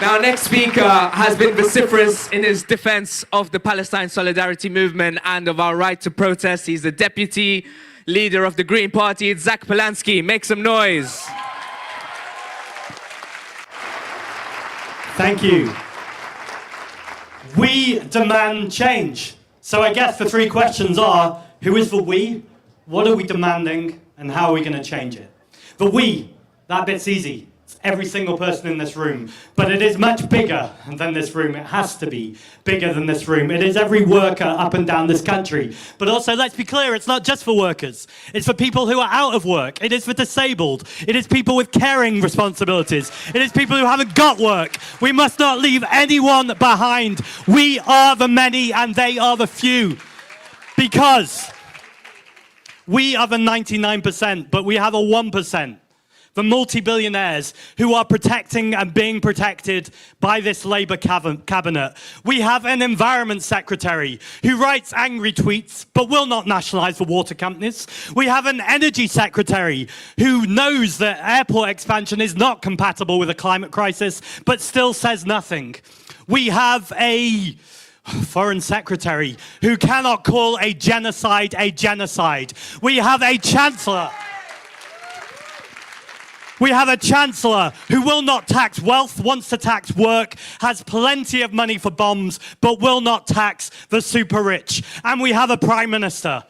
Now, our next speaker has been vociferous in his defense of the Palestine Solidarity Movement and of our right to protest. He's the deputy leader of the Green Party. It's Zack Polanski. Make some noise. Thank you. We demand change. So I guess the three questions are, who is the we? What are we demanding? And how are we going to change it? The we, that bit's easy. It's every single person in this room. But it is much bigger than this room. It has to be bigger than this room. It is every worker up and down this country. But also, let's be clear, it's not just for workers. It's for people who are out of work. It is for disabled. It is people with caring responsibilities. It is people who haven't got work. We must not leave anyone behind. We are the many and they are the few. Because we are the 99%, but we have a 1%. The multi-billionaires who are protecting and being protected by this Labour cabinet. We have an environment secretary who writes angry tweets but will not nationalise the water companies. We have an energy secretary who knows that airport expansion is not compatible with a climate crisis but still says nothing. We have a foreign secretary who cannot call a genocide a genocide. We have a chancellor. We have a chancellor who will not tax wealth, wants to tax work, has plenty of money for bombs, but will not tax the super rich. And we have a prime minister.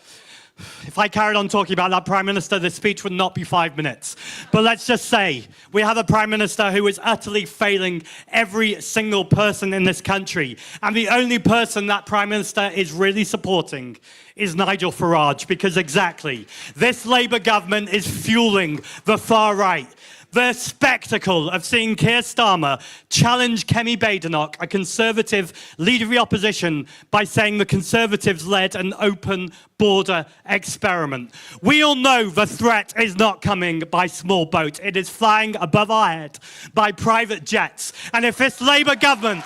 If I carried on talking about that prime minister, this speech would not be 5 minutes. But let's just say, we have a prime minister who is utterly failing every single person in this country. And the only person that prime minister is really supporting is Nigel Farage, because exactly, this Labour government is fueling the far right. The spectacle of seeing Keir Starmer challenge Kemi Badenoch, a Conservative leader of the opposition, by saying the Conservatives led an open border experiment. We all know the threat is not coming by small boat. It is flying above our head by private jets. And if this Labour government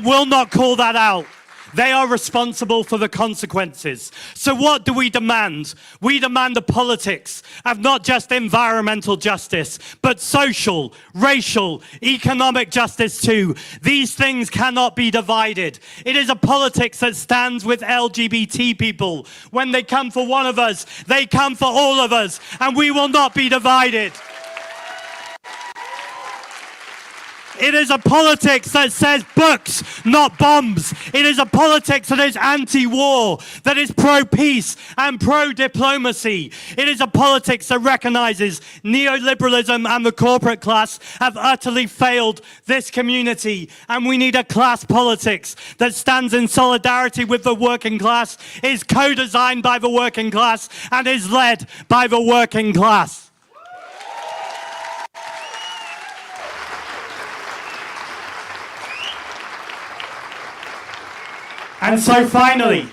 will not call that out, they are responsible for the consequences. So what do we demand? We demand the politics of not just environmental justice, but social, racial, economic justice too. These things cannot be divided. It is a politics that stands with LGBT people. When they come for one of us, they come for all of us, and we will not be divided. It is a politics that says books, not bombs. It is a politics that is anti-war, that is pro-peace and pro-diplomacy. It is a politics that recognizes neoliberalism and the corporate class have utterly failed this community. And we need a class politics that stands in solidarity with the working class, is co-designed by the working class, and is led by the working class. And so finally,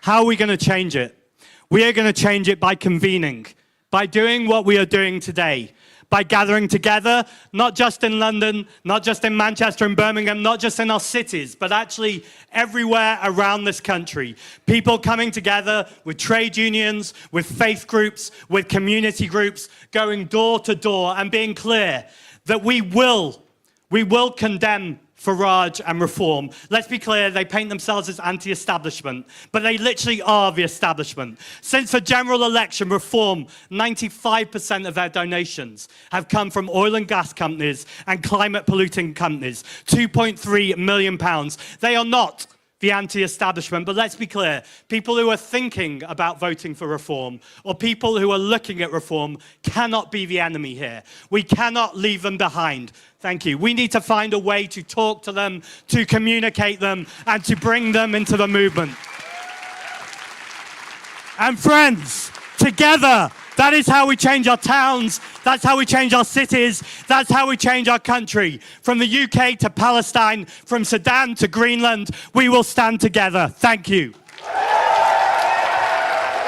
how are we going to change it? We are going to change it by convening, by doing what we are doing today, by gathering together, not just in London, not just in Manchester and Birmingham, not just in our cities, but actually everywhere around this country. People coming together with trade unions, with faith groups, with community groups, going door to door and being clear that we will condemn Farage and Reform. Let's be clear, they paint themselves as anti-establishment, but they literally are the establishment. Since the general election, Reform, 95% of their donations have come from oil and gas companies and climate polluting companies, £2.3 million. They are not the anti-establishment, but let's be clear, people who are thinking about voting for Reform or people who are looking at Reform cannot be the enemy here. We cannot leave them behind. Thank you. We need to find a way to talk to them, to communicate them, and to bring them into the movement. And friends, together, that is how we change our towns, that's how we change our cities, that's how we change our country. From the UK to Palestine, from Sudan to Greenland, we will stand together. Thank you.